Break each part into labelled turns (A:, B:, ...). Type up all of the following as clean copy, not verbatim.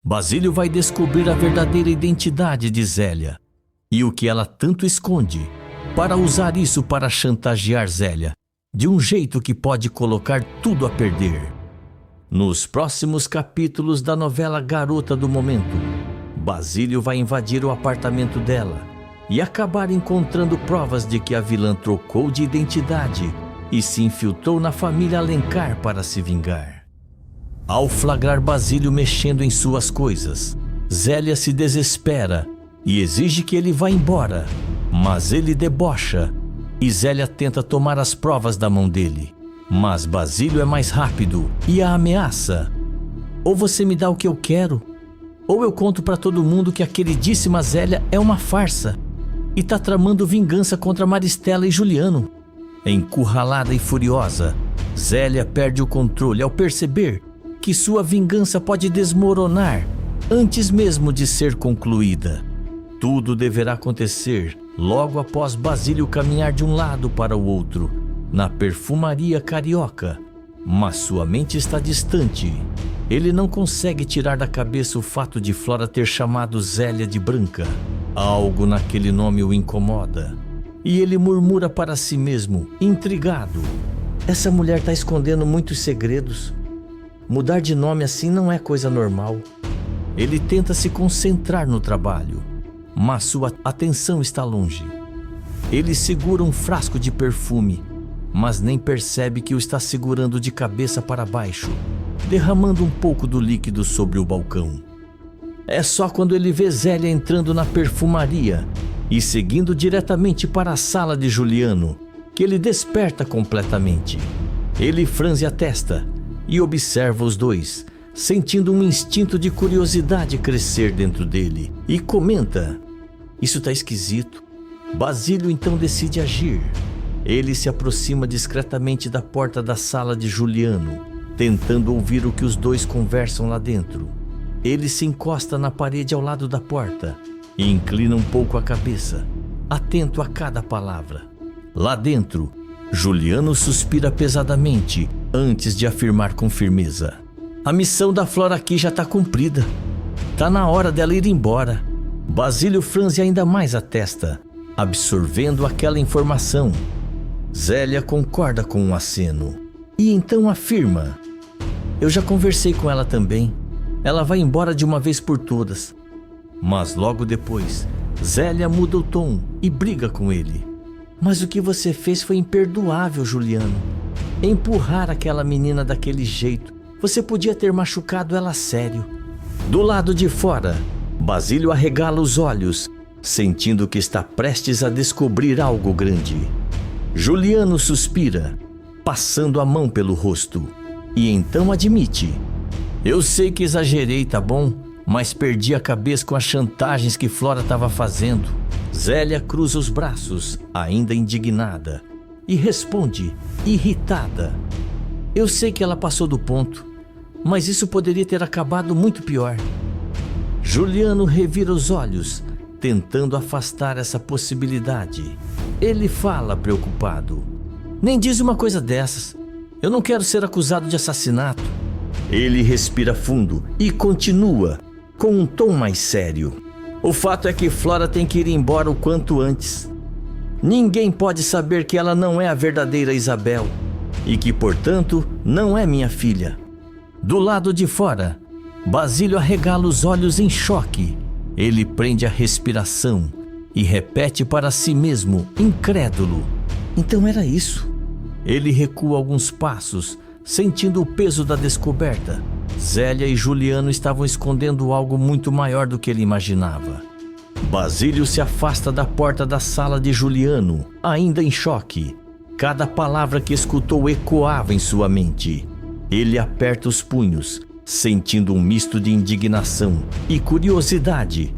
A: Basílio vai descobrir a verdadeira identidade de Zélia e o que ela tanto esconde, para usar isso para chantagear Zélia, de um jeito que pode colocar tudo a perder. Nos próximos capítulos da novela Garota do Momento, Basílio vai invadir o apartamento dela e acabar encontrando provas de que a vilã trocou de identidade e se infiltrou na família Alencar para se vingar. Ao flagrar Basílio mexendo em suas coisas, Zélia se desespera e exige que ele vá embora, mas ele debocha e Zélia tenta tomar as provas da mão dele. Mas Basílio é mais rápido e a ameaça. Ou você me dá o que eu quero, ou eu conto para todo mundo que a queridíssima Zélia é uma farsa e tá tramando vingança contra Maristela e Juliano. Encurralada e furiosa, Zélia perde o controle ao perceber que sua vingança pode desmoronar antes mesmo de ser concluída. Tudo deverá acontecer logo após Basílio caminhar de um lado para o outro, na perfumaria carioca, mas sua mente está distante. Ele não consegue tirar da cabeça o fato de Flora ter chamado Zélia de Branca. Algo naquele nome o incomoda. E ele murmura para si mesmo, intrigado: essa mulher está escondendo muitos segredos. Mudar de nome assim não é coisa normal. Ele tenta se concentrar no trabalho, mas sua atenção está longe. Ele segura um frasco de perfume, mas nem percebe que o está segurando de cabeça para baixo, derramando um pouco do líquido sobre o balcão. É só quando ele vê Zélia entrando na perfumaria e seguindo diretamente para a sala de Juliano que ele desperta completamente. Ele franze a testa e observa os dois, sentindo um instinto de curiosidade crescer dentro dele, e comenta: isso tá esquisito. Basílio então decide agir. Ele se aproxima discretamente da porta da sala de Juliano, tentando ouvir o que os dois conversam lá dentro. Ele se encosta na parede ao lado da porta e inclina um pouco a cabeça, atento a cada palavra. Lá dentro, Juliano suspira pesadamente antes de afirmar com firmeza: a missão da Flora aqui já está cumprida. Tá na hora dela ir embora. Basílio franze ainda mais a testa, absorvendo aquela informação. Zélia concorda com um aceno e então afirma: eu já conversei com ela também. Ela vai embora de uma vez por todas. Mas logo depois, Zélia muda o tom e briga com ele. Mas o que você fez foi imperdoável, Juliano. Empurrar aquela menina daquele jeito. Você podia ter machucado ela sério. Do lado de fora, Basílio arregala os olhos, sentindo que está prestes a descobrir algo grande. Juliano suspira, passando a mão pelo rosto, e então admite: eu sei que exagerei, tá bom? Mas perdi a cabeça com as chantagens que Flora estava fazendo. Zélia cruza os braços, ainda indignada, e responde, irritada: eu sei que ela passou do ponto, mas isso poderia ter acabado muito pior. Juliano revira os olhos, tentando afastar essa possibilidade. Ele fala preocupado: nem diz uma coisa dessas. Eu não quero ser acusado de assassinato. Ele respira fundo e continua, com um tom mais sério: o fato é que Flora tem que ir embora o quanto antes. Ninguém pode saber que ela não é a verdadeira Isabel e que, portanto, não é minha filha. Do lado de fora, Basílio arregala os olhos em choque. Ele prende a respiração e repete para si mesmo, incrédulo: então era isso. Ele recua alguns passos, sentindo o peso da descoberta. Zélia e Juliano estavam escondendo algo muito maior do que ele imaginava. Basílio se afasta da porta da sala de Juliano, ainda em choque. Cada palavra que escutou ecoava em sua mente. Ele aperta os punhos, sentindo um misto de indignação e curiosidade.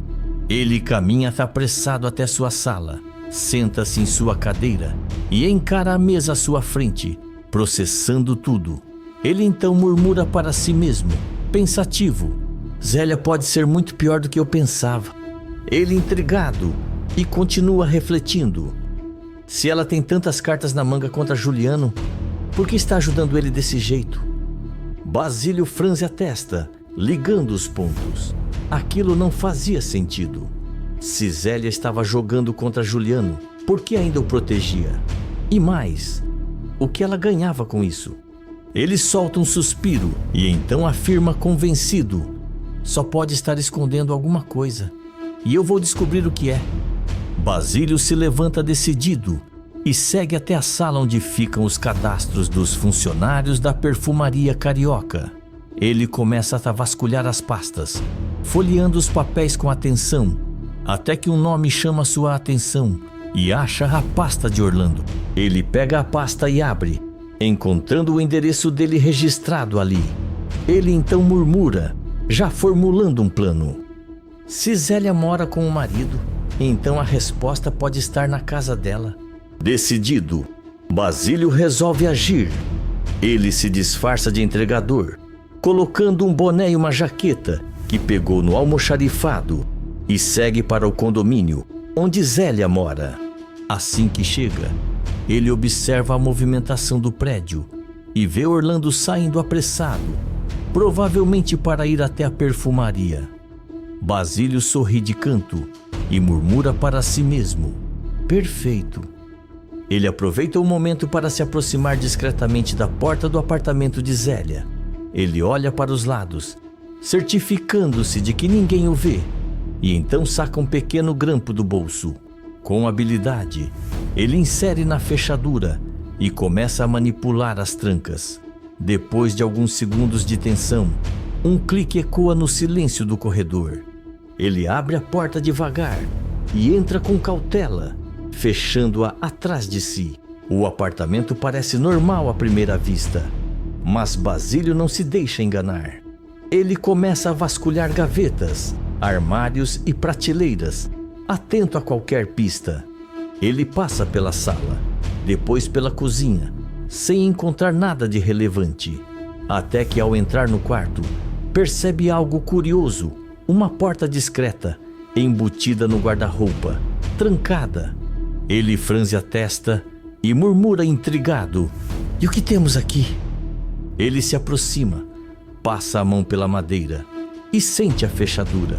A: Ele caminha apressado até sua sala, senta-se em sua cadeira e encara a mesa à sua frente, processando tudo. Ele então murmura para si mesmo, pensativo: Zélia pode ser muito pior do que eu pensava. Ele intrigado e continua refletindo: se ela tem tantas cartas na manga contra Juliano, por que está ajudando ele desse jeito? Basílio franze a testa ligando os pontos. Aquilo não fazia sentido. Se Zélia estava jogando contra Juliano, por que ainda o protegia? E mais, o que ela ganhava com isso? Ele solta um suspiro e então afirma convencido: só pode estar escondendo alguma coisa, e eu vou descobrir o que é. Basílio se levanta decidido e segue até a sala onde ficam os cadastros dos funcionários da perfumaria carioca. Ele começa a vasculhar as pastas, folheando os papéis com atenção, até que um nome chama sua atenção e acha a pasta de Orlando. Ele pega a pasta e abre, encontrando o endereço dele registrado ali. Ele então murmura, já formulando um plano. Se Zélia mora com o marido, então a resposta pode estar na casa dela. Decidido, Basílio resolve agir. Ele se disfarça de entregador, colocando um boné e uma jaqueta que pegou no almoxarifado, e segue para o condomínio onde Zélia mora. Assim que chega, ele observa a movimentação do prédio e vê Orlando saindo apressado, provavelmente para ir até a perfumaria. Basílio sorri de canto e murmura para si mesmo: perfeito. Ele aproveita o momento para se aproximar discretamente da porta do apartamento de Zélia. Ele olha para os lados, certificando-se de que ninguém o vê, e então saca um pequeno grampo do bolso. Com habilidade, ele insere na fechadura e começa a manipular as trancas. Depois de alguns segundos de tensão, um clique ecoa no silêncio do corredor. Ele abre a porta devagar e entra com cautela, fechando-a atrás de si. O apartamento parece normal à primeira vista, mas Basílio não se deixa enganar. Ele começa a vasculhar gavetas, armários e prateleiras, atento a qualquer pista. Ele passa pela sala, depois pela cozinha, sem encontrar nada de relevante, até que ao entrar no quarto, percebe algo curioso: uma porta discreta, embutida no guarda-roupa, trancada. Ele franze a testa e murmura intrigado: e o que temos aqui? Ele se aproxima, passa a mão pela madeira e sente a fechadura.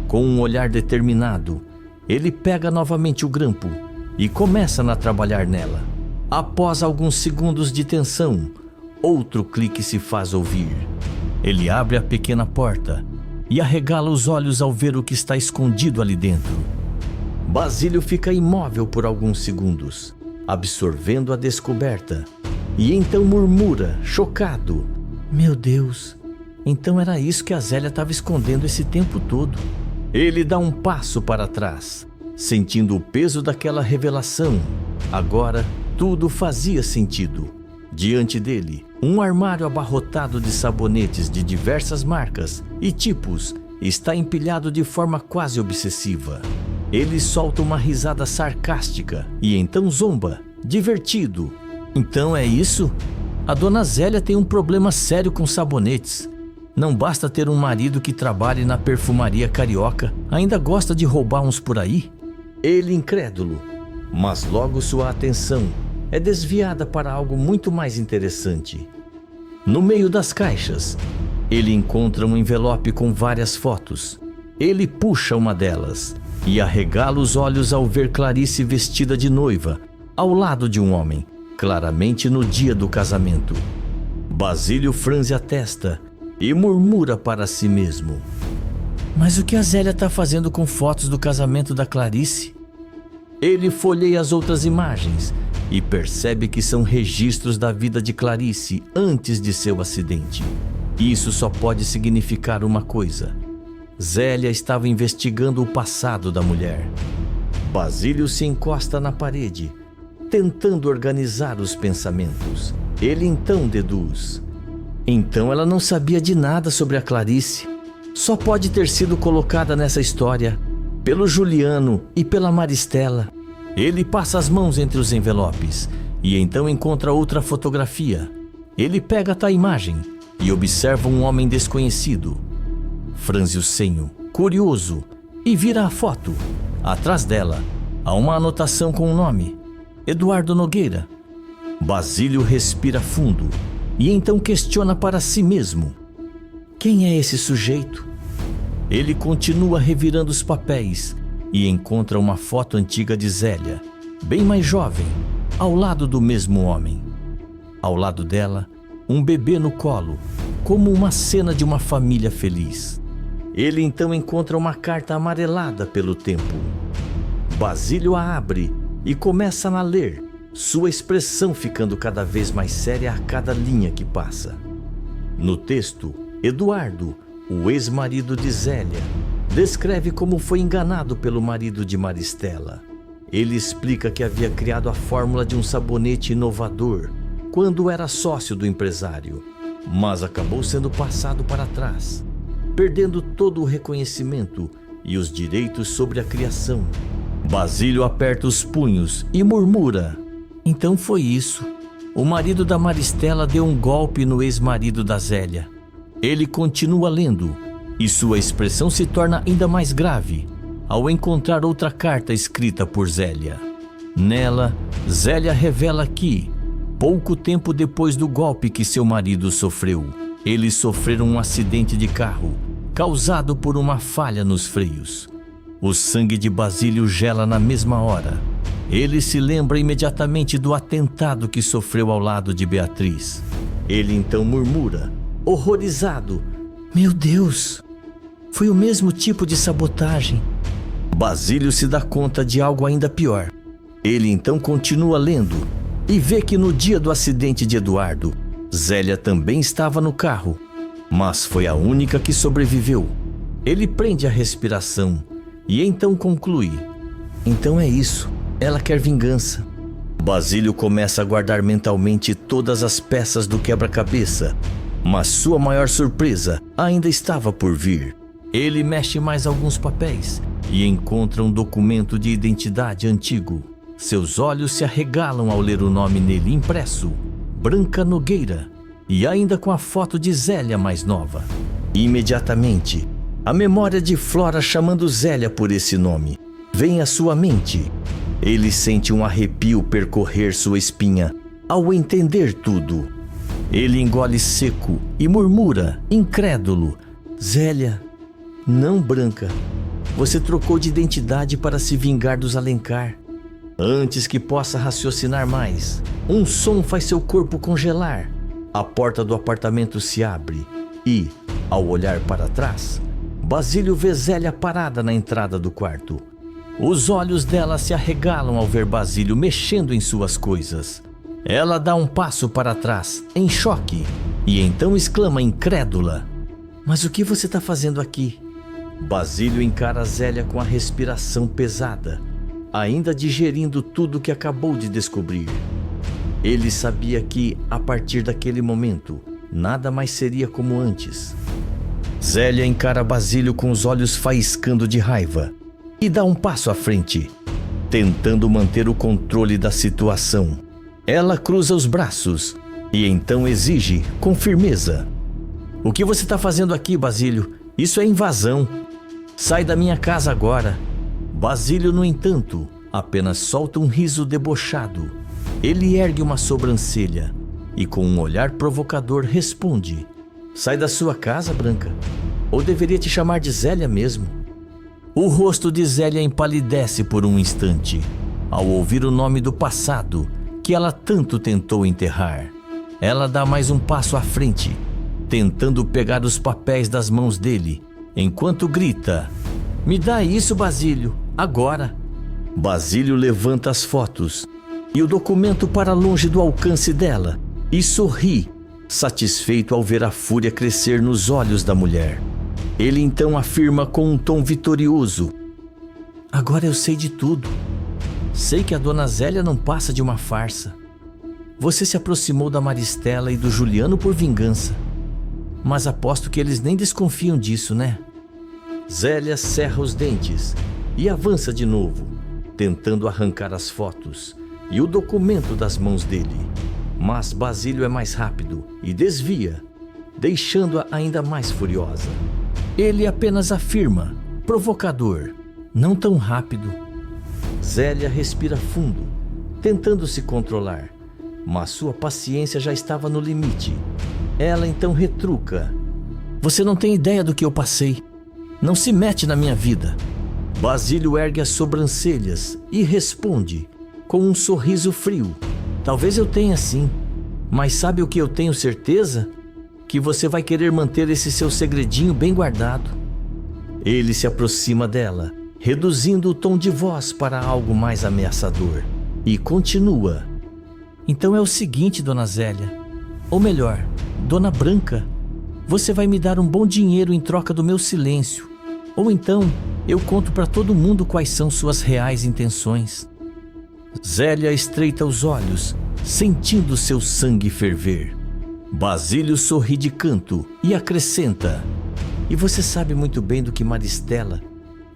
A: Com um olhar determinado, ele pega novamente o grampo e começa a trabalhar nela. Após alguns segundos de tensão, outro clique se faz ouvir. Ele abre a pequena porta e arregala os olhos ao ver o que está escondido ali dentro. Basílio fica imóvel por alguns segundos, absorvendo a descoberta, e então murmura, chocado: meu Deus, então era isso que a Zélia estava escondendo esse tempo todo. Ele dá um passo para trás, sentindo o peso daquela revelação. Agora tudo fazia sentido. Diante dele, um armário abarrotado de sabonetes de diversas marcas e tipos está empilhado de forma quase obsessiva. Ele solta uma risada sarcástica e então zomba, divertido: então é isso? A dona Zélia tem um problema sério com sabonetes. Não basta ter um marido que trabalhe na perfumaria carioca, ainda gosta de roubar uns por aí? Ele incrédulo, mas logo sua atenção é desviada para algo muito mais interessante. No meio das caixas, ele encontra um envelope com várias fotos. Ele puxa uma delas e arregala os olhos ao ver Clarice vestida de noiva, ao lado de um homem, claramente no dia do casamento. Basílio franze a testa e murmura para si mesmo: mas o que a Zélia está fazendo com fotos do casamento da Clarice? Ele folheia as outras imagens e percebe que são registros da vida de Clarice antes de seu acidente. Isso só pode significar uma coisa: Zélia estava investigando o passado da mulher. Basílio se encosta na parede, tentando organizar os pensamentos. Ele então deduz: então ela não sabia de nada sobre a Clarice. Só pode ter sido colocada nessa história pelo Juliano e pela Maristela. Ele passa as mãos entre os envelopes e então encontra outra fotografia. Ele pega a imagem e observa um homem desconhecido. Franze o senho, curioso, e vira a foto. Atrás dela há uma anotação com o nome: Eduardo Nogueira. Basílio respira fundo e então questiona para si mesmo: Quem é esse sujeito? Ele continua revirando os papéis e encontra uma foto antiga de Zélia, bem mais jovem, ao lado do mesmo homem. Ao lado dela, um bebê no colo, como uma cena de uma família feliz. Ele então encontra uma carta amarelada pelo tempo. Basílio a abre e começa a ler, sua expressão ficando cada vez mais séria a cada linha que passa. No texto, Eduardo, o ex-marido de Zélia, descreve como foi enganado pelo marido de Maristela. Ele explica que havia criado a fórmula de um sabonete inovador quando era sócio do empresário, mas acabou sendo passado para trás, perdendo todo o reconhecimento e os direitos sobre a criação. Basílio aperta os punhos e murmura: então foi isso. O marido da Maristela deu um golpe no ex-marido da Zélia. Ele continua lendo e sua expressão se torna ainda mais grave ao encontrar outra carta escrita por Zélia. Nela, Zélia revela que, pouco tempo depois do golpe que seu marido sofreu, eles sofreram um acidente de carro causado por uma falha nos freios. O sangue de Basílio gela na mesma hora. Ele se lembra imediatamente do atentado que sofreu ao lado de Beatriz. Ele então murmura, horrorizado: meu Deus, foi o mesmo tipo de sabotagem. Basílio se dá conta de algo ainda pior. Ele então continua lendo e vê que no dia do acidente de Eduardo, Zélia também estava no carro, mas foi a única que sobreviveu. Ele prende a respiração e então conclui: então é isso, ela quer vingança. Basílio começa a guardar mentalmente todas as peças do quebra-cabeça, mas sua maior surpresa ainda estava por vir. Ele mexe mais alguns papéis e encontra um documento de identidade antigo. Seus olhos se arregalam ao ler o nome nele impresso: Branca Nogueira, e ainda com a foto de Zélia mais nova. Imediatamente, a memória de Flora chamando Zélia por esse nome vem à sua mente. Ele sente um arrepio percorrer sua espinha ao entender tudo. Ele engole seco e murmura, incrédulo: Zélia, não Branca. Você trocou de identidade para se vingar dos Alencar. Antes que possa raciocinar mais, um som faz seu corpo congelar. A porta do apartamento se abre e, ao olhar para trás, Basílio vê Zélia parada na entrada do quarto. Os olhos dela se arregalam ao ver Basílio mexendo em suas coisas. Ela dá um passo para trás, em choque, e então exclama incrédula: mas o que você está fazendo aqui? Basílio encara Zélia com a respiração pesada, ainda digerindo tudo que acabou de descobrir. Ele sabia que, a partir daquele momento, nada mais seria como antes. Zélia encara Basílio com os olhos faiscando de raiva e dá um passo à frente, tentando manter o controle da situação. Ela cruza os braços e então exige, com firmeza: o que você está fazendo aqui, Basílio? Isso é invasão. Sai da minha casa agora. Basílio, no entanto, apenas solta um riso debochado. Ele ergue uma sobrancelha e, com um olhar provocador, responde: sai da sua casa, Branca? Ou deveria te chamar de Zélia mesmo? O rosto de Zélia empalidece por um instante ao ouvir o nome do passado que ela tanto tentou enterrar. Ela dá mais um passo à frente, tentando pegar os papéis das mãos dele, enquanto grita: me dá isso, Basílio, agora. Basílio levanta as fotos e o documento para longe do alcance dela e sorri, satisfeito ao ver a fúria crescer nos olhos da mulher. Ele então afirma com um tom vitorioso: agora eu sei de tudo. Sei que a dona Zélia não passa de uma farsa. Você se aproximou da Maristela e do Juliano por vingança, mas aposto que eles nem desconfiam disso, né? Zélia cerra os dentes e avança de novo, tentando arrancar as fotos e o documento das mãos dele. Mas Basílio é mais rápido e desvia, deixando-a ainda mais furiosa. Ele apenas afirma, provocador: não tão rápido. Zélia respira fundo, tentando se controlar, mas sua paciência já estava no limite. Ela então retruca: Você não tem ideia do que eu passei. Não se mete na minha vida. Basílio ergue as sobrancelhas e responde com um sorriso frio. Talvez eu tenha sim, mas sabe o que eu tenho certeza? Que você vai querer manter esse seu segredinho bem guardado. Ele se aproxima dela, reduzindo o tom de voz para algo mais ameaçador, e continua. Então é o seguinte, Dona Zélia, ou melhor, Dona Branca, você vai me dar um bom dinheiro em troca do meu silêncio, ou então eu conto para todo mundo quais são suas reais intenções. Zélia estreita os olhos, sentindo seu sangue ferver. Basílio sorri de canto e acrescenta: e você sabe muito bem do que Maristela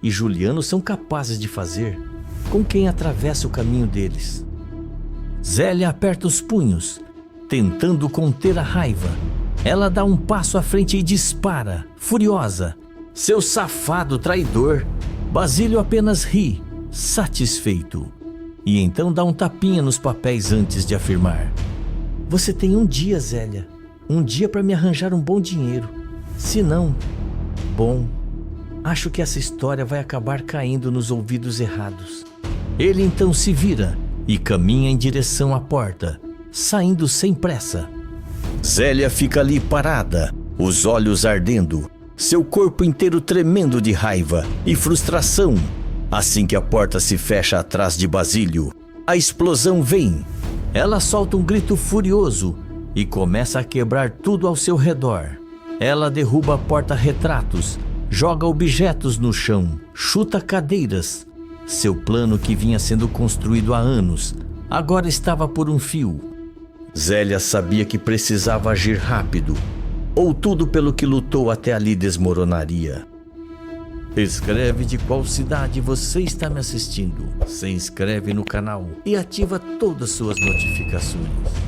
A: e Juliano são capazes de fazer com quem atravessa o caminho deles. Zélia aperta os punhos, tentando conter a raiva. Ela dá um passo à frente e dispara, furiosa. Seu safado traidor! Basílio apenas ri, satisfeito. E então dá um tapinha nos papéis antes de afirmar: você tem um dia, Zélia. Um dia para me arranjar um bom dinheiro. Se não, bom, acho que essa história vai acabar caindo nos ouvidos errados. Ele então se vira e caminha em direção à porta, saindo sem pressa. Zélia fica ali parada, os olhos ardendo, seu corpo inteiro tremendo de raiva e frustração. Assim que a porta se fecha atrás de Basílio, a explosão vem. Ela solta um grito furioso e começa a quebrar tudo ao seu redor. Ela derruba porta-retratos, joga objetos no chão, chuta cadeiras. Seu plano, que vinha sendo construído há anos, agora estava por um fio. Zélia sabia que precisava agir rápido, ou tudo pelo que lutou até ali desmoronaria. Escreve de qual cidade você está me assistindo, se inscreve no canal e ativa todas suas notificações.